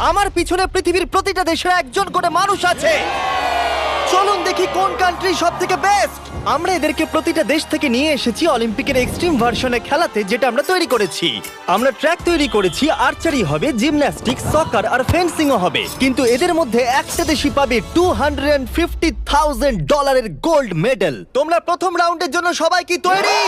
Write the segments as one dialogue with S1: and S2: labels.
S1: আমার পিছনে পৃথিবীর প্রতিটা দেশের একজন করে মানুষ আছে। চলুন দেখি কোন কান্ট্রি সব থেকে বেস্ট। আমরা এদেরকে প্রতিটা দেশ থেকে নিয়ে এসেছি অলিম্পিকের এক্সট্রিম ভার্সনে খেলাতে, যেটা আমরা তৈরি করেছি। আমরা ট্র্যাক তৈরি করেছি, আর্চারি হবে, জিমন্যাস্টিক্স, সকার আর ফেন্সিংও হবে। কিন্তু এদের মধ্যে একটা দেশই পাবে $250,000 গোল্ড মেডেল। তোমরা প্রথম রাউন্ডের জন্য সবাই কি তৈরি?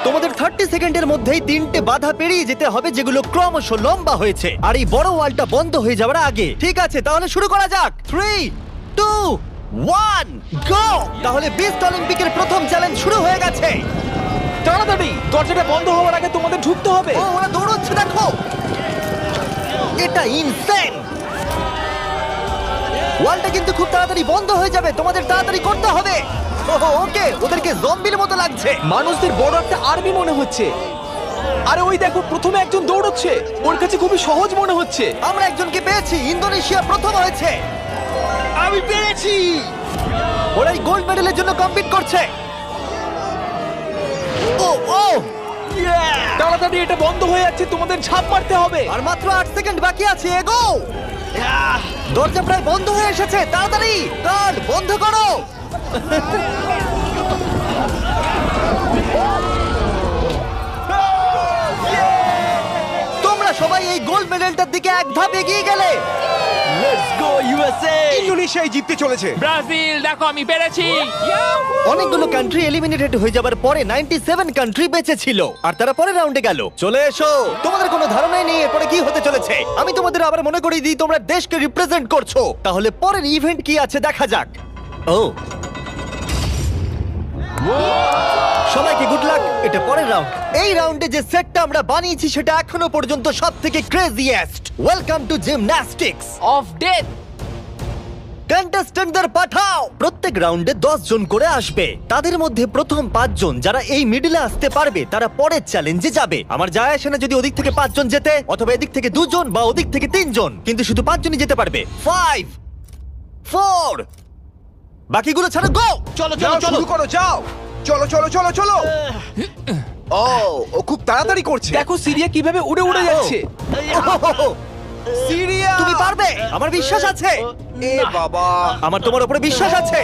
S1: তোমাদের 30 সেকেন্ডের মধ্যেই 3টে বাধা পেরিয়ে যেতে হবে, যেগুলো ক্রমশ লম্বা হয়েছে, আর এই বড় ওয়ালটা বন্ধ হয়ে যাওয়ার আগে। ঠিক আছে, তাহলে শুরু করা যাক। 3, 2, 1, গো! তাহলে বিস্ট অলিম্পিকের প্রথম চ্যালেঞ্জ শুরু হয়ে গেছে।
S2: তাড়াতাড়ি দরজাটা বন্ধ হওয়ার আগে তোমাদের ঢুকতে হবে।
S1: ও, ওরা দৌড়চ্ছে, দেখো, এটা ইনসেন। ওয়ালটা কিন্তু খুব তাড়াতাড়ি বন্ধ হয়ে যাবে, তোমাদের তাড়াতাড়ি করতে হবে। ওকে, ওদেরকে জম্বির মতো লাগছে।
S2: মানুষদের বড় একটা আর্মি মনে হচ্ছে। আরে ওই দেখো, প্রথমে একজন দৌড়চ্ছে, ওর কাছে খুবই সহজ মনে হচ্ছে।
S1: আমরা একজনকে পেয়েছি, ইন্দোনেশিয়া প্রথম হয়েছে।
S2: আমি পেরেছি।
S1: ওরা এই গোল্ড মেডেলের জন্য কম্পিট করছে। ও ও,
S2: তাড়াতাড়ি, এটা বন্ধ হয়ে যাচ্ছে, তোমাদের ঝাঁপ মারতে হবে।
S1: আর মাত্র 8 সেকেন্ড বাকি আছে, এগো! দরজা প্রায় বন্ধ হয়ে এসেছে, তাড়াতাড়ি কার্ড বন্ধ করো। তোমরা সবাই এই গোল্ড মেডেলটার দিকে এক ধাপ এগিয়ে গেলে। Let's go USA!
S3: ইন্দোনেশিয়াই জিততে চলেছে।
S4: ব্রাজিল, দেখো আমি পেরেছি।
S1: অনেকগুলো কান্ট্রি এলিমিনেটেড হয়ে যাবার পরে 97 কান্ট্রি বেঁচে ছিল, আর তারা পরের রাউন্ডে গেল। চলে এসো, তোমাদের কোনো ধারণাই নেই এরপরে কি হতে চলেছে। আমি তোমাদের আবার মনে করিয়ে দিই, তোমরা দেশকে রিপ্রেজেন্ট করছো। তাহলে পরের ইভেন্ট কি আছে দেখা যাক। ও, সবাইকে গুড লাক। এটা পরের রাউন্ড। এই রাউন্ডে যে সেটটা আমরা বানিয়েছি সেটা এখনো পর্যন্ত সবথেকে craziest. Welcome to gymnastics.
S4: Of death.
S1: কন্টেস্ট্যান্টদের পাঠাও। প্রত্যেক রাউন্ডে 10 জন করে আসবে। তাদের মধ্যে প্রথম 5 জন যারা এই মিডলে আসতে পারবে তারা পরের চ্যালেঞ্জে যাবে। আমার যায় আসে না যদি ওদিক থেকে 5 জন যেতে, অথবা এদিক থেকে 2 জন বা ওদিক থেকে 3 জন, কিন্তু শুধু 5 জনই যেতে পারবে। 5, 4, বাকিগুলো ছাড়ো, গো! চলো
S3: যাও, শুরু করো, যাও। চলো চলো চলো চলো। ও খুব তাড়াতাড়ি করছে।
S2: দেখো সিরিয়া কিভাবে উড়ে উড়ে যাচ্ছে।
S3: সিরিয়া,
S1: তুমি পারবে, আমার বিশ্বাস আছে।
S3: এ বাবা,
S1: আমার তোমার উপরে বিশ্বাস আছে।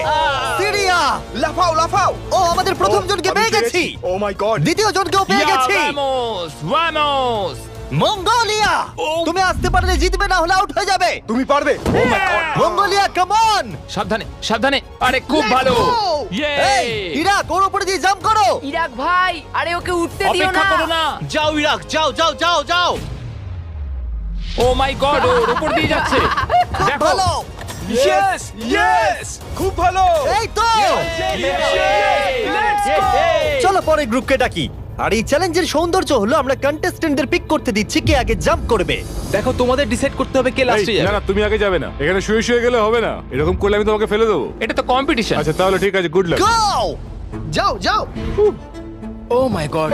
S1: সিরিয়া,
S3: লাফাও লাফাও।
S1: ও, আমাদের প্রথম জনকে পেয়ে গেছি।
S3: ও মাই গড।
S1: দ্বিতীয় জনকেও পেয়ে গেছি।
S4: Vamos, vamos.
S1: মঙ্গোলিয়া, তুমি আসতে পারলে জিতবে, না হলে আউট হয়ে যাবে।
S3: তুমি পারবে। Oh my God.
S1: Mongolia, come on!
S4: সাবধানে, সাবধানে। আরে খুব ভালো। ইয়ে।
S1: এই, ইরাক, ওর উপরে দিয়ে জাম্প করো।
S5: ইরাক ভাই, আরে ওকে উঠতে দিও
S4: অপেক্ষা
S5: না।
S4: করো না।
S1: যাও ইরাক, যাও যাও যাও যাও।
S4: ও মাই গড, ওর উপর দিয়ে যাচ্ছে।
S1: খুব
S4: দেখো।
S1: ভালো।
S3: ইয়েস ইয়েস, খুব ভালো।
S1: এই তো, চলো পরের গ্রুপকে ডাকি। আর এই চ্যালেঞ্জের সৌন্দর্য হলো আমরা কন্টেস্টেন্টদের পিক করতে দিচ্ছি কে আগে জাম্প করবে।
S2: দেখো তোমাদের ডিসাইড করতে হবে কে লাস্টে
S6: এই, না
S2: যাবে।
S6: না, তুমি আগে যাবে না, এখানে শুয়ে শুয়ে গেলে হবে না। এরকম করলে আমি তোমাকে ফেলে দেবো।
S4: এটা তো কম্পিটিশন।
S6: আচ্ছা তাহলে ঠিক আছে, গুড লাক।
S1: গো!
S3: যাও যাও।
S2: ও মাই গড,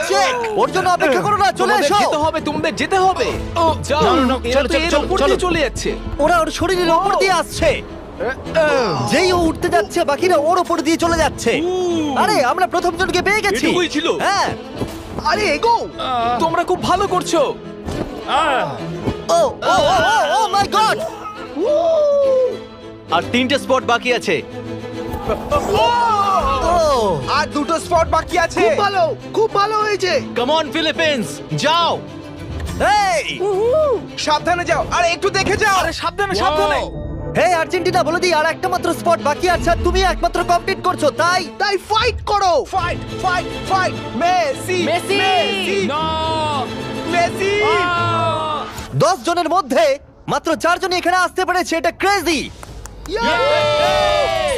S1: চেক, ওর জন্য অপেক্ষা করো না, চলে
S2: তোমাদের
S1: এসো।
S2: যেতে হবে, তোমাদের যেতে হবে। ও যাও,
S4: না, না, না,
S2: এরা
S4: চলো,
S2: তো এর
S4: চলো,
S2: উপর
S4: চলো।
S2: দিয়ে চলে যাচ্ছে।
S1: ওরা ওর শরীরের ওপর দিয়ে আসছে। যেই ও উঠতে যাচ্ছে বাকিরা ওর ওপর দিয়ে চলে যাচ্ছে। আরে আমরা প্রথম জনকে পেয়ে গেছি।
S2: এটুকুই ছিল?
S1: হ্যাঁ।
S3: আরে এগো।
S2: তোমরা খুব ভালো করছো।
S1: ও ও ও মাই গড!
S7: আর 3টে স্পট বাকি আছে।
S1: ও,
S3: আর দুটো স্পট বাকি আছে। খুব ভালো, খুব ভালো হয়েছে।
S7: কাম অন ফিলিপিন্স, যাও।
S1: এই,
S3: সাবধানে যাও, আর একটু দেখে যাও।
S2: আরে সাবধানে সাবধানে।
S1: হে আর্জেন্টিনা, বলে দিই আর একটা মাত্র স্পট বাকি আছে, আর তুমি একমাত্র কমপ্লিট করছো, তাই
S3: তাই ফাইট করো। Fight fight fight. Messi
S5: Messi.
S4: না।
S3: মেসি।
S1: 10 জনের মধ্যে মাত্র 4 জনই এখানে আসতে পেরেছে। এটা ক্রেজি।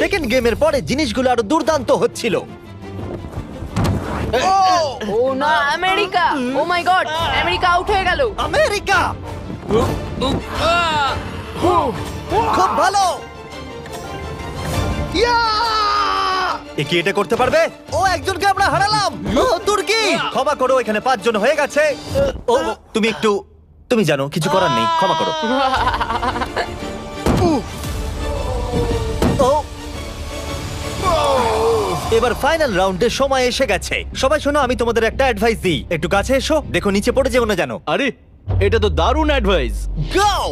S1: সেকেন্ড গেমের পরে জিনিসগুলো আরো দুর্দান্ত হচ্ছিল।
S5: ও না, America. O my god, America out হয়ে গেল।
S1: আমেরিকা, খুব ভালো। এ কি এটা করতে পারবে? ও, একজনকে আমরা হারালাম। ও, তুর্কি, ক্ষমা করো, এখানে 5 জন হয়ে গেছে। ও, তুমি একটু, তুমি জানো কিছু করার নেই, ক্ষমা করো। ও, এবার ফাইনাল রাউন্ডের সময় এসে গেছে। সবাই শোনো, আমি তোমাদের একটা অ্যাডভাইস দিই, একটু কাছে এসো, দেখো নিচে পড়ে যেও না যেন।
S7: আরে এটা তো দারুণ অ্যাডভাইস।
S1: গাও!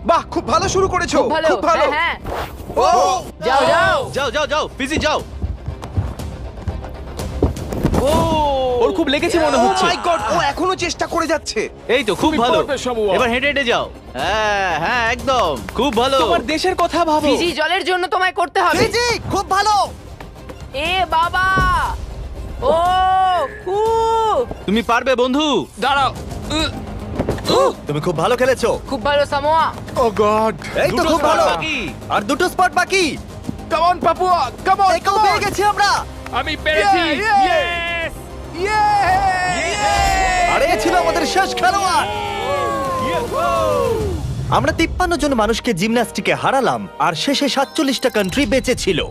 S3: বাহ, খুব ভালো শুরু করেছো।
S5: খুব ভালো,
S3: খুব ভালো।
S5: হ্যাঁ,
S3: ও
S5: যাও যাও।
S7: যাও যাও যাও ফিজি যাও।
S2: ওর খুব লেগেছে মনে হচ্ছে।
S3: মাই গড, ও এখনো চেষ্টা করে যাচ্ছে।
S7: এই তো খুব ভালো।
S4: পারবে, শামুয়া।
S7: এবার হেঁটে হেঁটে যাও। হ্যাঁ হ্যাঁ একদম খুব ভালো।
S2: তোমার দেশের কথা ভাবো।
S5: ফিজি জলের জন্য তোমায় করতে হবে।
S1: ফিজি, খুব ভালো!
S5: এ বাবা, ও উ
S7: তুমি পারবে বন্ধু।
S4: দাঁড়াও।
S1: তুমি খুব ভালো খেলেছো।
S5: খুব ভালো সামোয়া।
S6: ও গড!
S1: এই তো
S7: দুটো
S1: খুব
S7: spot
S1: ভালো।
S7: বাকি।
S1: আর দুটো স্পট বাকি।
S2: Come on Papua, come on.
S1: একেও পেয়ে গেছি আমরা।
S4: আমি পেরেছি।
S1: আর এই ছিল আমাদের শেষ খেলোয়াড়। আমরা 53 জন মানুষকে জিমন্যাস্টিকে হারালাম আর শেষে 47টা কান্ট্রি বেঁচে ছিল।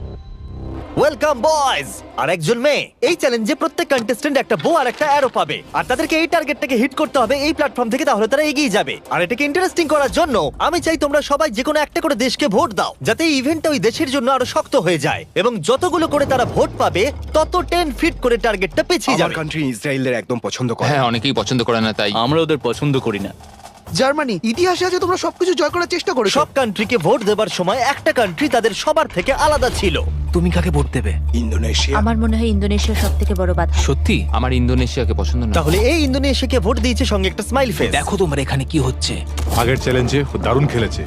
S1: Welcome boys! আর একজন মেয়ে। এই চ্যালেঞ্জে প্রত্যেক কন্টেস্ট্যান্ট একটা বো আর একটা অ্যারো পাবে, আর তাদেরকে এই টার্গেটটাকে হিট করতে হবে এই প্ল্যাটফর্ম থেকে, তাহলে তারা এগিয়ে যাবে। আর এটাকে ইন্টারেস্টিং করার জন্য আমি চাই তোমরা সবাই যে কোনো একটা করে দেশকে ভোট দাও, যাতে এই ইভেন্টটা ওই দেশের জন্য আরো শক্ত হয়ে যায়, এবং যতগুলো করে তারা ভোট পাবে তত 10 ফিট করে টার্গেটটা পিছিয়ে
S3: আমার
S1: যাবে।
S3: কান্ট্রি ইসরায়েলের একদম পছন্দ করে।
S4: হ্যাঁ, অনেকেই পছন্দ করে না তাই।
S7: আমরা ওদের পছন্দ করি না।
S3: জার্মানি, ইতিহাসে আছে তোমরা সবকিছু জয় করার চেষ্টা করেছো।
S1: সব কান্ট্রিকে ভোট দেবার সময় একটা কান্ট্রি তাদের সবার থেকে আলাদা ছিল।
S2: তুমি কাকে ভোট দেবে?
S3: ইন্দোনেশিয়া।
S8: আমার মনে হয় ইন্দোনেশিয়া সব থেকে বড় বাধা।
S2: সত্যি?
S4: আমার ইন্দোনেশিয়াকে পছন্দ না।
S1: তাহলে এই ইন্দোনেশিয়াকে ভোট দিয়েছে সঙ্গে একটা স্মাইল ফেস।
S2: দেখো তোমার এখানে কি হচ্ছে।
S6: আগের চ্যালেঞ্জে দারুণ খেলেছে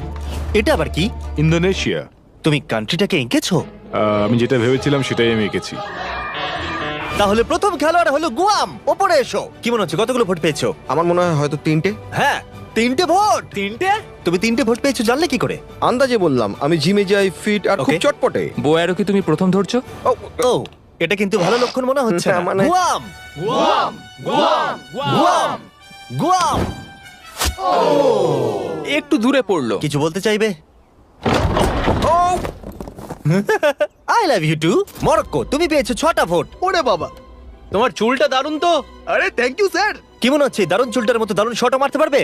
S1: এটা আবার কি?
S6: ইন্দোনেশিয়া।
S1: তুমি কান্ট্রিটাকে এঁকেছো?
S6: আমি যেটা ভেবেছিলাম সেটাই আমি এঁকেছি।
S1: তাহলে প্রথম খেলোয়াড় হলো গুয়াম। ওপরে এসো। কি মনে হচ্ছে কতগুলো ভোট পেয়েছো?
S3: আমার মনে হয় হয়তো 3টে।
S1: হ্যাঁ, 3টে ভোট। 3টে? তুমি 3টে ভোট পেয়েছো জানলে কি করে?
S3: আন্দাজে বললাম, আমি জিমে যাই, ফিট আর খুব
S1: Okay.
S3: চটপটে।
S4: বোয়ারও কি তুমি প্রথম ধরছো?
S1: ও, এটা কিন্তু ভালো লক্ষণ মনে হচ্ছে না।
S3: মানে-
S1: গুয়াম, গুয়াম, গুয়াম।
S2: একটু দূরে পড়লো।
S1: কিছু বলতে চাইবে? I love you too. Morocco, তুমি পেয়েছো 6টা ভোট।
S3: ওরে বাবা,
S7: তোমার চুলটা দারুণ তো।
S3: আরে থ্যাংক ইউ স্যার।
S1: কি মনে হচ্ছে দারুণ চুলটার মতো দারুণ শটও মারতে পারবে?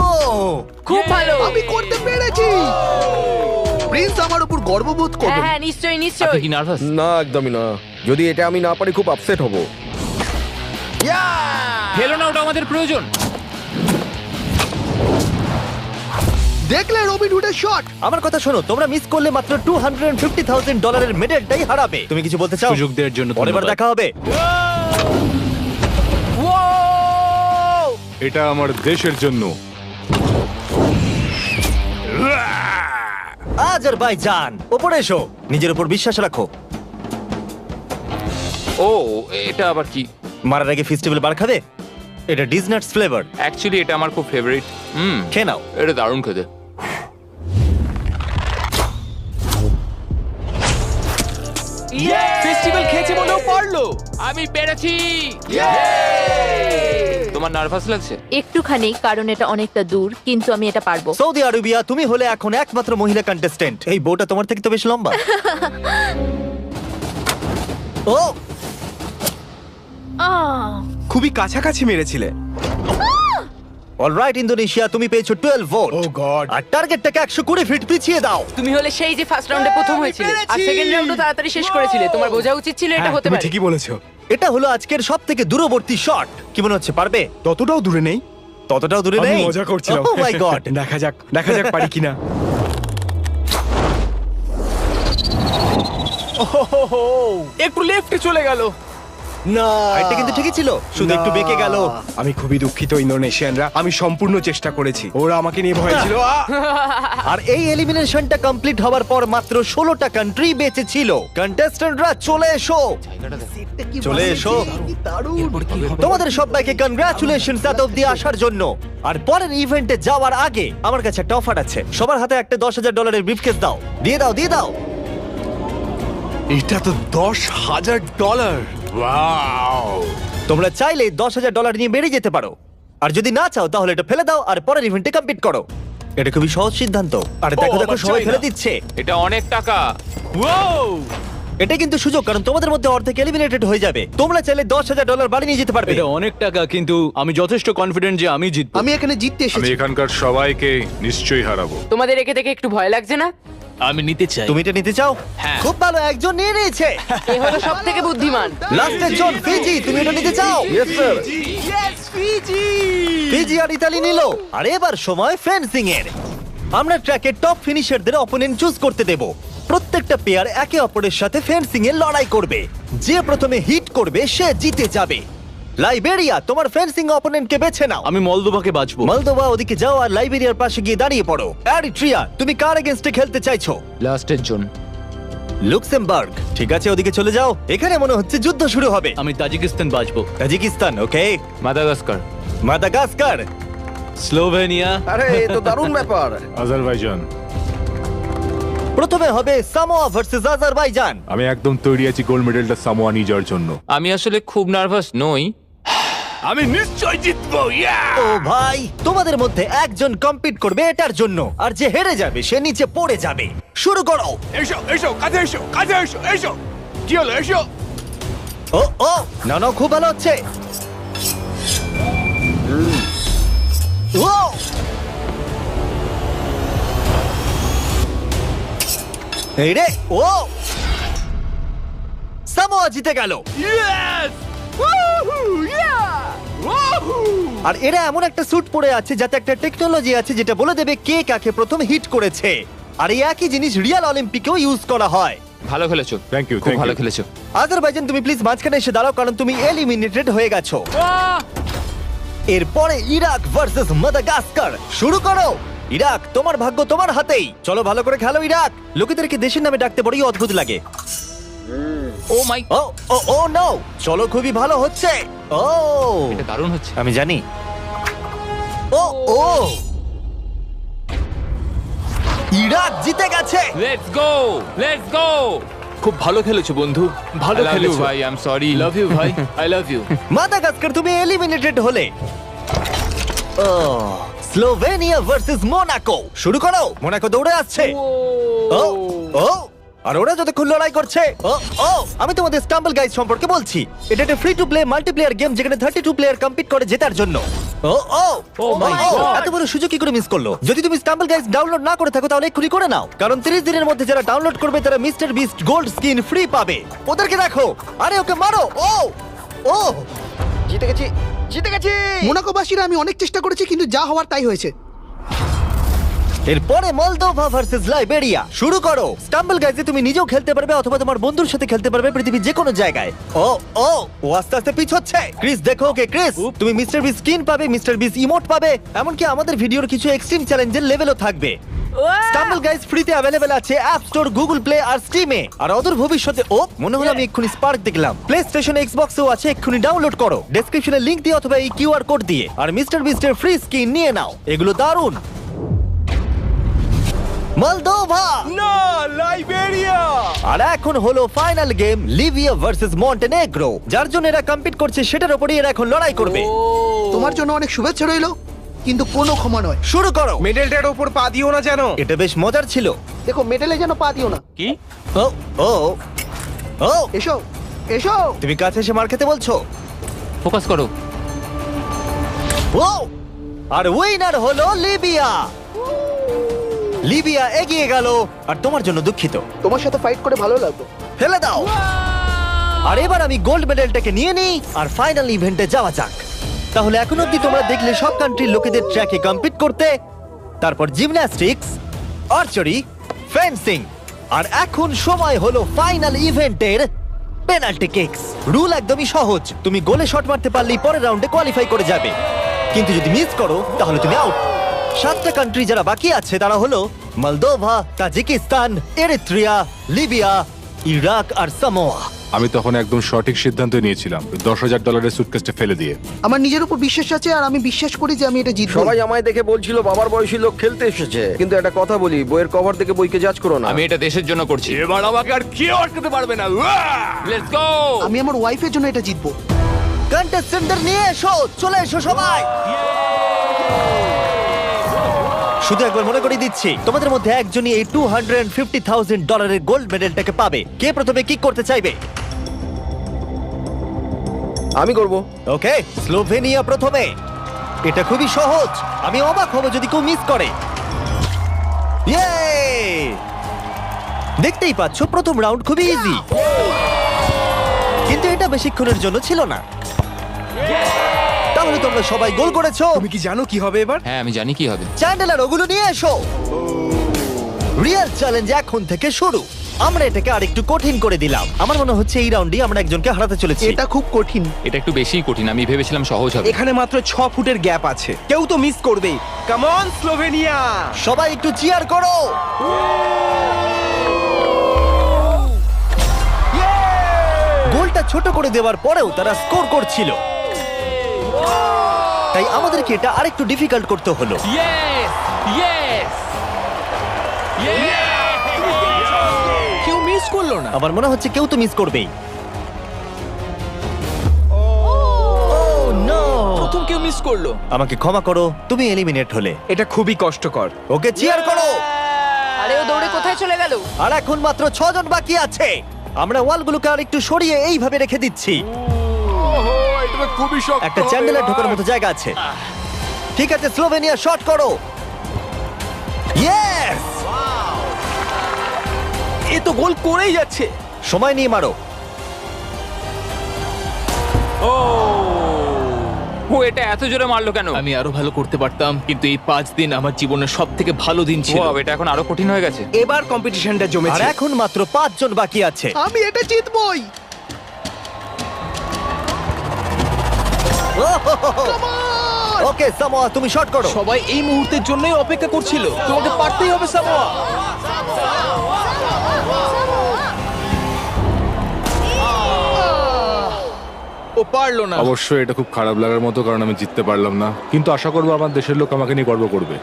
S1: ও,
S5: খুব ভালো।
S3: আমি করতে পেরেছি। প্রিন্স আমার উপর গর্ববোধ
S5: হ্যাঁ
S3: করবে।
S5: হ্যাঁ নিশ্চয়ই
S4: আপনি
S5: নিশ্চয়ই।
S4: কি নার্ভাস?
S3: না, একদমই না। যদি এটা আমি না পারি খুব আপসেট হব।
S4: ফেলো না, ওটা আমাদের প্রয়োজন।
S3: দেখলে রবিন হুডের শট।
S1: আমার কথা শোনো, তোমরা মিস করলে মাত্র $250,000 মেডেলটাই হারাবে। তুমি কিছু বলতে চাও?
S7: সুযোগ দেওয়ার জন্য
S1: পরের বার
S7: ধন্যবাদ।
S1: দেখা হবে।
S6: এটা আমার দেশের জন্য।
S1: আজারবাইজান, ওপরে এসো। নিজের উপর বিশ্বাস রাখো।
S4: ও, এটা আবার কি?
S1: মারার আগে ফেস্টিভ্যাল বার খাবে? এটা ডিজনাটস ফ্লেভার।
S4: অ্যাকচুয়ালি এটা আমার খুব ফেভারিট।
S1: খেয়ে নাও।
S4: এটা দারুণ খেতে।
S2: ফেস্টিভ্যাল খেয়েছে বলেও পারলো।
S4: আমি পেরেছি। তোমার নার্ভাস লাগছে?
S8: একটুখানি, কারণ এটা অনেকটা দূর, কিন্তু আমি এটা পারবো।
S1: সৌদি আরবিয়া, তুমি হলে এখন একমাত্র মহিলা কন্টেস্টেন্ট। এই বউটা তোমার থেকে তো বেশ লম্বা। ও,
S3: খুবই কাছাকাছি মেরেছিলে।
S1: অলরাইট ইন্দোনেশিয়া, তুমি পেয়েছো 12 ভোট।
S3: ও গড।
S1: আর টার্গেটটাকে 120 ফিট পিছিয়ে দাও।
S5: তুমি হলে সেই যে ফার্স্ট রাউন্ডে প্রথম হয়েছিলে আর সেকেন্ড রাউন্ডও তাড়াতাড়ি শেষ করেছিলে। তোমার বোঝা উচিত ছিল এটা হতে পারে।
S3: ঠিকই বলেছো।
S1: এটা হলো আজকের সব থেকে দূরবর্তী শট। কি মনে হচ্ছে পারবে?
S3: ততটাও দূরে নেই।
S1: ততটাও দূরে
S3: আমি
S1: নেই।
S3: মজা করছিলাম।
S1: ও মাই গড।
S3: দেখা যাক পারি কিনা।
S2: একটু লেফটে চলে গেল।
S3: না,
S1: এটা কিন্তু ঠিকই ছিল, শুধু একটু বেঁকে গেল।
S3: আমি খুবই দুঃখিত ইন্দোনেশিয়ানরা, আমি সম্পূর্ণ চেষ্টা করেছি। ওরা আমাকে নিয়ে ভয় ছিল।
S1: আর এই এলিমিনেশনটা কমপ্লিট হওয়ার পর মাত্র 16টা কান্ট্রি বেঁচে ছিল। কন্টেস্ট্যান্টরা চলে এসো, চলে এসো। তোমাদের সবাইকে কনগ্রাচুলেশনস এত অব্দি আসার জন্য। আর পরের ইভেন্টে যাওয়ার আগে আমার কাছে একটা অফার আছে। সবার হাতে একটা $10,000 ব্রিফকেস দাও। দিয়ে দাও, দিয়ে দাও।
S3: এটা তো $10,000।
S1: তোমরা চাইলে $10,000 নিয়ে বেরিয়ে যেতে পারো, আর যদি না চাও তাহলে এটা ফেলে দাও আর পরের ইভেন্টে কমপ্লিট করো। এটা খুবই সহজ সিদ্ধান্ত। আর দেখো দেখো
S2: আমার
S1: সবাই
S2: চাই না।
S1: ফেলে দিচ্ছে।
S4: এটা অনেক টাকা।
S1: এটা কিন্তু সুযোগ, কারণ তোমাদের মধ্যে অর্ধেক এলিমিনেটেড হয়ে যাবে। তোমরা চাইলে $10,000 বাড়ি নিয়ে যেতে পারবে।
S7: এটা অনেক টাকা, কিন্তু আমি যথেষ্ট কনফিডেন্ট যে আমি জিতবো।
S3: আমি এখানে জিততে
S6: আমি
S3: এসেছি।
S6: এখানকার সবাইকে নিশ্চয়ই হারাবো।
S5: তোমাদের একে দেখে একটু ভয় লাগছে না?
S7: আমি নিতে চাই।
S1: তুমি এটা নিতে চাও?
S7: হ্যাঁ।
S1: খুব ভালো, একজন নিয়ে নিয়েছে।
S5: এ হলো সব থেকে বুদ্ধিমান।
S1: লাস্টের জন ফিজি, তুমি এটা নিতে চাও?
S3: Yes sir.
S1: ফিজি আর ইতালি নিল। আর এবার সময় ফেন্সিং এর। আমরা ট্র্যাকের টপ ফিনিশারদের অপোনেন্ট চুজ করতে দেব। প্রত্যেকটা পেয়ার একে অপরের সাথে ফেন্সিং এ লড়াই করবে। যে প্রথমে হিট করবে সে জিতে যাবে। লাইবেরিয়া, তোমার ফেন্সিং অপোনেন্টকে বেছে নাও।
S7: আমি মলদোভাকে বাঁচবো।
S1: মলদোভা, ওদিকে যাও আর লাইবেরিয়ার পাশে গিয়ে দাঁড়িয়ে পড়ো। এরিট্রিয়া, তুমি কার এগেইনস্টে খেলতে চাইছো?
S2: লাস্টের জন।
S1: লুক্সেমবার্গ, ঠিক আছে, ওদিকে চলে যাও। এখানে মনে হচ্ছে যুদ্ধ শুরু হবে।
S7: আমি তাজিকিস্তান বাঁচবো।
S1: তাজিকিস্তান, ওকে।
S2: মাদাগাস্কার।
S1: Madagascar,
S7: Slovenia.
S3: আরে এ তো দারুণ ব্যাপার।
S6: আজারবাইজান।
S1: প্রথমে হবে সামোয়া ভার্সেস আজারবাইজান।
S6: আমি একদম তৈরি আছি গোল্ড মেডেলটা সামোয়া নিয়ে যাওয়ার জন্য।
S2: আমি আসলে খুব নার্ভাস নই।
S6: আমি নিশ্চয় জিতবো।
S1: ও ভাই, তোমাদের মধ্যে একজন কম্পিট করবে এটার জন্য, আর যে হেরে যাবে সে নিচে পড়ে যাবে। শুরু করো।
S6: এসো এসো, কাছে এসো, কাছে এসো, এসো। কি হলো? এসো।
S1: ও ও, না না, খুব ভালো হচ্ছে। ও, এই রে, ও, সামোয়া জিতে গেল। আর এরা এমন একটা স্যুট পরে আছে যাতে একটা টেকনোলজি আছে যেটা বলে দেবে কে কাকে প্রথম হিট করেছে। আর এই একই জিনিস রিয়াল অলিম্পিকেও ইউজ করা হয়।
S2: ভালো খেলেছো।
S6: Thank you,
S2: খুব
S6: thank
S2: ভালো
S6: you.
S2: খেলেছো।
S1: আজারবাইজান, তুমি প্লিজ মাঝখানে এসে দাঁড়াও, কারণ তুমি এলিমিনেটেড হয়ে গেছো। এরপরে ইরাক ভার্সেস মাদাগাস্কার। শুরু করো। ইরাক, তোমার ভাগ্য তোমার হাতেই। চলো, ভালো করে খেলো ইরাক। লোকেদেরকে দেশের নামে ডাকতে বড়ই অদ্ভুত লাগে।
S2: ও মাই,
S1: ও ও ও নো, চলো, খুবই ভালো হচ্ছে। ও,
S2: এটা দারুণ হচ্ছে।
S1: আমি জানি। ও ও, ইরাক জিতে গেছে।
S2: Let's go, let's go.
S7: খুব ভালো খেলেছো বন্ধু, ভালো খেলেছো
S2: ভাই, I am sorry.
S7: Love you ভাই, আই লাভ ইউ।
S1: মাদাগাস্কার, তুমি এলিমিনেটেড হলে। ও, স্লোভেনিয়া ভার্সেস মোনাকো। শুরু করো। মোনাকো দৌড়ে আসছে। ও ও, আর ওরা যতক্ষণ লড়াই করছে। ও ও, আমি তোমাদের স্টাম্বল গাইজ সম্পর্কে বলছি। এটা একটা free to play multiplayer game যেখানে 32 প্লেয়ার কম্পিট করে জেতার জন্য। ও ও ও মাই গড, এত বড় সুযোগ কি করে মিস করলো? যদি তুমি স্টাম্বল গাইজ ডাউনলোড না করে থাকো তাহলে এক্ষুনি করে নাও, কারণ 30 দিনের মধ্যে যারা ডাউনলোড করবে তারা mister beast gold skin free পাবে। ওদেরকে দেখো। আরে ওকে মারো। ও ও,
S3: জিতে গেছি, জিতে গেছি।
S9: মোনাকোবাসীরা আমি অনেক চেষ্টা করেছি কিন্তু যা হওয়ার তাই হয়েছে।
S1: এরপরে মলদোভা ভার্সেস লাইবেরিয়া। শুরু করো। স্টাম্বল গাইজে তুমি নিজেও খেলতে পারবে অথবা তোমার বন্ধুর সাথে খেলতে পারবে পৃথিবীর যে কোনো জায়গায়। ও ও, ও আস্তে আস্তে পিছোচ্ছে। ক্রিস, দেখো ওকে। ক্রিস, তুমি মিস্টার বিস স্কিন পাবে, মিস্টার বিস ইমোট পাবে, এমনকি আমাদের ভিডিওর কিছু এক্সট্রিম চ্যালেঞ্জের লেভেলও থাকবে। স্টাম্বল গাইজ ফ্রিতে অ্যাভেলেবেল আছে অ্যাপ স্টোর, গুগল প্লে আর স্টিমে। আর অদূর ভবিষ্যতে, ও মনে হলো আমি এক্ষুনি স্পার্ক দেখলাম, প্লে স্টেশন, এক্সবক্সেও আছে। এক্ষুনি ডাউনলোড করো ডেসক্রিপশনে লিংক দিয়ে অথবা এই কিউআর কোড দিয়ে, আর মিস্টার বিস্টের ফ্রি স্কিন নিয়ে নাও। এগুলো দারুণ। মলদোভা,
S2: না, লাইবেরিয়া।
S1: আর এখন হলো final game, Libya versus Montenegro. যার জন্য এরা কম্পিট করছে সেটার উপরই এরা এখন লড়াই করবে।
S9: তোমার জন্য অনেক শুভেচ্ছা রইলো, কিন্তু কোনো ক্ষমা নয়।
S1: শুরু করো।
S3: মেডেলটার উপর পা দিও না যেন।
S1: এটা বেশ মজার ছিল।
S9: দেখো, মেডেলে যেন পা দিও না।
S2: কি?
S1: ও ও ও,
S9: এসো এসো।
S1: তুমি কাছে এসে মার খেতে বলছো?
S2: ফোকাস করো।
S1: ও, আর উইনার হলো লিবিয়া। লিবিয়া এগিয়ে গেল। আর তোমার জন্য দুঃখিত।
S9: তোমার সাথে ফাইট করে ভালো লাগলো।
S1: ফেলে দাও। আর এবার আমি গোল্ড মেডেলটাকে নিয়ে নিই আর ফাইনাল ইভেন্টে যাওয়া যাক। তাহলে এখন অব্দি তোমরা দেখলে সব কান্ট্রির লোকেদের ট্র্যাকে কম্পিট করতে, তারপর জিমন্যাস্টিক্স, আর্চারি, ফেন্সিং, আর এখন সময় হলো ফাইনাল ইভেন্টের পেনাল্টি কিকস। রুল একদমই সহজ, তুমি গোলে শট মারতে পারলেই পরের রাউন্ডে কোয়ালিফাই করে যাবে, কিন্তু যদি মিস করো তাহলে তুমি আউট। 7টা কান্ট্রি যারা বাকি আছে তারা হলো Moldova, Tajikistan, Eritrea, Libya, Iraq আর সামোয়া।
S6: আমি তখন একদম সঠিক সিদ্ধান্ত নিয়েছিলাম, $10,000 সুটকেসটা ফেলে দিয়ে।
S9: আমার নিজের উপর বিশ্বাস আছে আর আমি বিশ্বাস করি যে আমি এটা জিতবো।
S3: সবাই আমায় দেখে বলছিল বাবার বয়সী লোক খেলতে এসেছে, কিন্তু একটা কথা বলি, বইয়ের কভার দেখে বইকে জাজ করো না।
S2: আমি এটা দেশের জন্য করছি।
S6: এবার আমাকে আর কেউ আটকাতে পারবে না।
S2: Let's go.
S9: আমি আমার ওয়াইফের জন্য এটা জিতবো।
S1: কন্টেস্টেন্টদের নিয়ে এসো, চলে এসো সবাই। শুধু একবার মনে করিয়ে দিচ্ছি, তোমাদের মধ্যে একজনই এই $250,000 গোল্ড মেডেলটাকে পাবে। কে প্রথমে কিক করতে চাইবে?
S3: আমি করব।
S1: ওকে, স্লোভেনিয়া প্রথমে। এটা খুবই সহজ, আমি অবাক হব যদি কেউ মিস করে। ইয়ে! দেখতেই পাচ্ছ প্রথম রাউন্ড খুবই ইজি, কিন্তু এটা বেশিক্ষণের জন্য ছিল না। তাহলে তোমরা সবাই গোল করেছো।
S3: তুমি কি জানো কি হবে এবার?
S4: হ্যাঁ আমি জানি কি হবে।
S1: চ্যান্ডেলার ওগুলো নিয়ে এসো। রিয়েল চ্যালেঞ্জ এখন থেকে শুরু। আমরা এটাকে আরেকটু কঠিন করে দিলাম। আমার মনে হচ্ছে এই রাউন্ডে আমরা একজনকে হারাতে চলেছি।
S9: এটা খুব কঠিন।
S4: এটা একটু বেশিই কঠিন, আমি ভেবেছিলাম সহজ হবে।
S3: এখানে মাত্র 6 ফুটের গ্যাপ আছে, কেউ তো মিস করবেই। Come on Slovenia!
S1: সবাই একটু চিয়ার করো। গোলটা ছোট করে দেওয়ার পরেও তারা স্কোর করছিল, তাই আমাদেরকে এটা আরেকটু ডিফিকাল্ট করতে হলো।
S4: ইয়েস ইয়েস
S2: কেউ মিস করলো না।
S1: আমার মনে হচ্ছে কেউ তো মিস করবেই। Oh, no!
S2: প্রথম কেউ মিস করলো।
S1: আমাকে ক্ষমা করো, তুমি এলিমিনেট হলে।
S3: এটা খুবই কষ্টকর।
S1: ওকে চিয়ার করো।
S5: আরে ও দৌড়ে কোথায় চলে গেল?
S1: আর এখন মাত্র 6 জন বাকি আছে। আমরা ওয়ালগুলোকে আর একটু সরিয়ে এইভাবে রেখে দিচ্ছি।
S6: এটা খুবই শক্ত।
S1: একটা চ্যান্ডেলার ঢোকার মতো জায়গা আছে। ঠিক আছে, স্লোভেনিয়া শট করো। ইয়েস!
S2: এ তো গোল করেই যাচ্ছে।
S1: সময় নিয়ে মারো।
S4: ও এটা এত জোরে মারলো কেন?
S2: আমি আরো ভালো করতে পারতাম, কিন্তু এই 5 দিন আমার জীবনের সবথেকে ভালো দিন ছিল।
S4: Wow, এটা এখন আরো কঠিন হয়ে গেছে।
S3: এবার কম্পিটিশনটা
S1: আর
S3: জমেছে।
S1: এখন মাত্র 5 জন বাকি আছে।
S9: আমি এটা জিতবই।
S1: ওকে সামোয়া, তুমি শট করো।
S2: সবাই এই মুহূর্তের জন্যই অপেক্ষা করছিল। তোমাকে পারতেই হবে সামোয়া। ও পারলো না।
S6: অবশ্যই এটা খুব খারাপ লাগার মতো, কারণ আমি জিততে পারলাম না, কিন্তু আশা করবো আমার দেশের লোক আমাকে নিয়ে গর্ব করবে।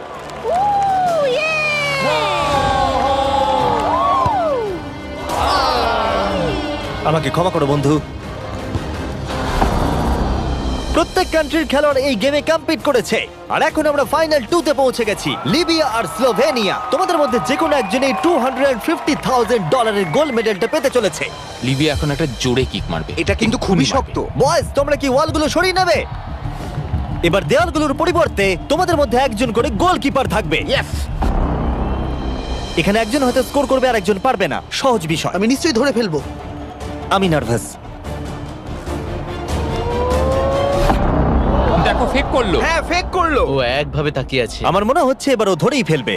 S1: আমাকে ক্ষমা করো বন্ধু। প্রত্যেক কান্ট্রির খেলোয়াড় এই গেমে কম্পিট করেছে, আর এখন আমরা ফাইনাল 2 তে পৌঁছে গেছি। লিবিয়া আর স্লোভেনিয়া। তোমাদের মধ্যে যে কোনো একজনই $250,000 গোল্ড মেডেলটা পেতে চলেছে।
S4: লিবিয়া এখন একটা জোরে কিক মারবে।
S3: এটা কিন্তু খুবই শক্ত।
S1: বয়েজ, তোমরা কি ওয়ালগুলো সরিয়ে নেবে? এবার দেওয়ালগুলোর পরিবর্তে তোমাদের মধ্যে একজন করে গোলকিপার থাকবে। এখানে একজন হয়তো স্কোর করবে আর একজন পারবে না। সহজ বিষয়।
S9: আমি নিশ্চয়ই ধরে ফেলবো।
S1: আমি নার্ভাস।
S4: দেখো ফেক করলো।
S3: হ্যাঁ, ফেক করলো।
S7: ও একভাবে তাকিয়ে আছে।
S1: আমার মনে হচ্ছে এবার ও ধরেই ফেলবে।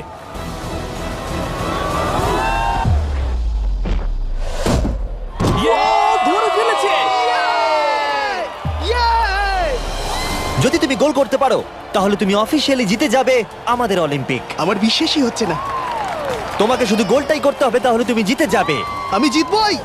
S2: ধরে ফেলেছে।
S1: যদি তুমি গোল করতে পারো তাহলে তুমি অফিসিয়ালি জিতে যাবে আমাদের অলিম্পিক।
S9: আমার বিশ্বাসই হচ্ছে না।
S1: তোমাকে শুধু গোলটাই করতে হবে, তাহলে তুমি জিতে যাবে।
S9: আমি জিতবই।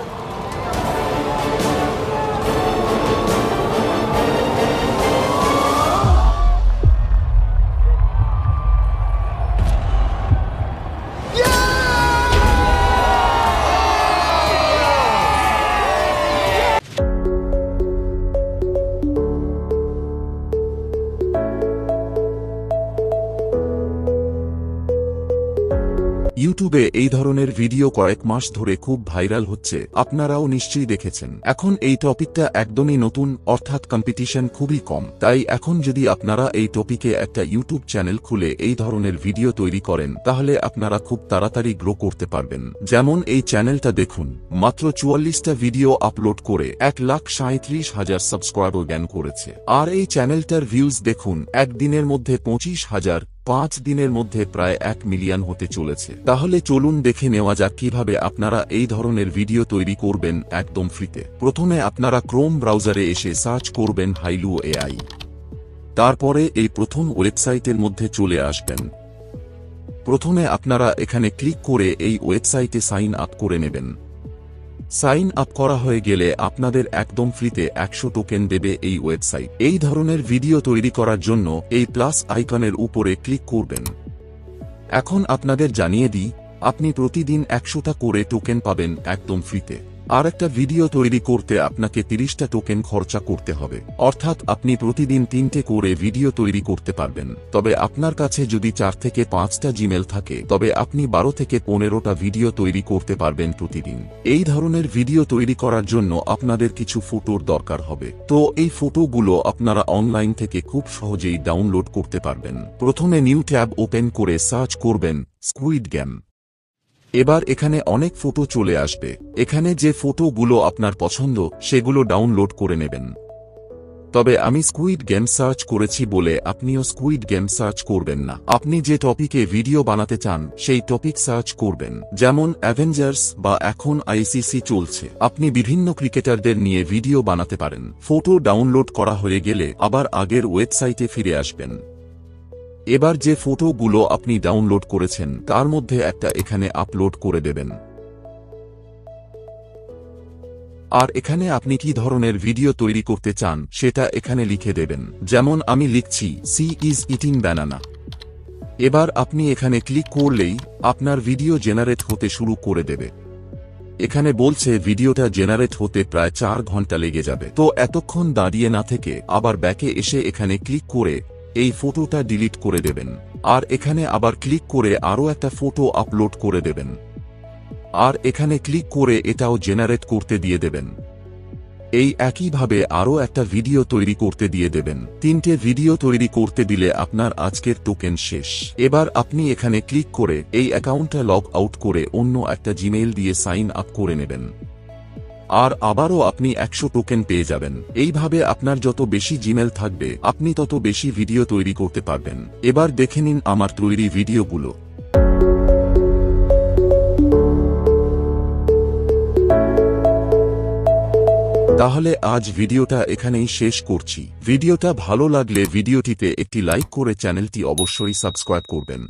S10: ইউটিউবে এই ধরনের ভিডিও কয়েক মাস ধরে খুব ভাইরাল হচ্ছে, আপনারাও নিশ্চয়ই দেখেছেন। এখন এই টপিকটা একদমই নতুন, অর্থাৎ কম্পিটিশন খুবই কম। তাই এখন যদি আপনারা এই টপিকে একটা ইউটিউব চ্যানেল খুলে এই ধরনের ভিডিও তৈরি করেন, তাহলে আপনারা খুব তাড়াতাড়ি গ্রো করতে পারবেন। যেমন এই চ্যানেলটা দেখুন, মাত্র 44টা ভিডিও আপলোড করে 1,37,000 সাবস্ক্রাইবার জ্ঞান করেছে। আর এই চ্যানেলটার ভিউজ দেখুন, একদিনের মধ্যে 25,000, 5 দিনের মধ্যে প্রায় 1 মিলিয়ন হতে চলেছে। তাহলে চলুন দেখে নেওয়া যাক কিভাবে আপনারা এই ধরনের ভিডিও তৈরি করবেন একদম ফ্রিতে। প্রথমে আপনারা ক্রোম ব্রাউজারে এসে সার্চ করবেন হাইলু এআই। তারপরে এই প্রথম ওয়েবসাইটের মধ্যে চলে আসবেন। প্রথমে আপনারা এখানে ক্লিক করে এই ওয়েবসাইটে সাইন আপ করে নেবেন। সাইন আপ করা হয়ে গেলে আপনাদের একদম ফ্রিতে 100 টোকেন দেবে এই ওয়েবসাইট। এই ধরনের ভিডিও তৈরি করার জন্য এই প্লাস আইকনের উপরে ক্লিক করবেন। এখন আপনাদের জানিয়ে দিই, আপনি প্রতিদিন 100টা করে টোকেন পাবেন একদম ফ্রিতে। আর একটা ভিডিও তৈরি করতে আপনাকে 30টা টোকেন খরচা করতে হবে, অর্থাৎ আপনি প্রতিদিন 3টে করে ভিডিও তৈরি করতে পারবেন। তবে আপনার কাছে যদি 4 থেকে 5টা জিমেল থাকে, তবে আপনি 12 থেকে 15টা ভিডিও তৈরি করতে পারবেন প্রতিদিন। এই ধরনের ভিডিও তৈরি করার জন্য আপনাদের কিছু ফটোর দরকার হবে। তো এই ফটোগুলো আপনারা অনলাইন থেকে খুব সহজেই ডাউনলোড করতে পারবেন। প্রথমে নিউ ট্যাব ওপেন করে সার্চ করবেন স্কুইড গেম। এবার এখানে অনেক ফটো চলে আসবে। এখানে যে ফটোগুলো আপনার পছন্দ সেগুলো ডাউনলোড করে নেবেন। তবে আমি স্কুইড গেম সার্চ করেছি বলে আপনিও স্কুইড গেম সার্চ করবেন না। আপনি যে টপিকে ভিডিও বানাতে চান সেই টপিক সার্চ করবেন। যেমন অ্যাভেঞ্জার্স বা এখন আইসিসি চলছে। আপনি বিভিন্ন ক্রিকেটারদের নিয়ে ভিডিও বানাতে পারেন। ফটো ডাউনলোড করা হয়ে গেলে আবার আগের ওয়েবসাইটে ফিরে আসবেন। এবার যে ফটোগুলো আপনি ডাউনলোড করেছেন তার মধ্যে একটা এখানে আপলোড করে দেবেন। আর এখানে আপনি কি ধরনের ভিডিও তৈরি করতে চান সেটা এখানে লিখে দেবেন। যেমন আমি লিখছি সি ইজ ইটিং ব্যানানা। এবার আপনি এখানে ক্লিক করলেই আপনার ভিডিও জেনারেট হতে শুরু করে দেবে। এখানে বলছে ভিডিওটা জেনারেট হতে প্রায় 4 ঘন্টা লেগে যাবে। তো এতক্ষণ দাঁড়িয়ে না থেকে আবার ব্যাকে এসে এখানে ক্লিক করে এই ফটোটা ডিলিট করে দেবেন। আর এখানে আবার ক্লিক করে আরও একটা ফটো আপলোড করে দেবেন। আর এখানে ক্লিক করে এটাও জেনারেট করতে দিয়ে দেবেন। এই একইভাবে আরও একটা ভিডিও তৈরি করতে দিয়ে দেবেন। 3টে ভিডিও তৈরি করতে দিলে আপনার আজকের টোকেন শেষ। এবার আপনি এখানে ক্লিক করে এই অ্যাকাউন্টটা লগ আউট করে অন্য একটা জিমেইল দিয়ে সাইন আপ করে নেবেন। আর আবারও আপনি 100 টোকেন পেয়ে যাবেন। এইভাবে আপনার যত বেশি জিমেল থাকবে আপনি তত বেশি ভিডিও তৈরি করতে পারবেন। এবার দেখে নিন আমার তৈরি ভিডিওগুলো। তাহলে আজ ভিডিওটা এখানেই শেষ করছি। ভিডিওটা ভালো লাগলে ভিডিওটিতে একটি লাইক করে চ্যানেলটি অবশ্যই সাবস্ক্রাইব করবেন।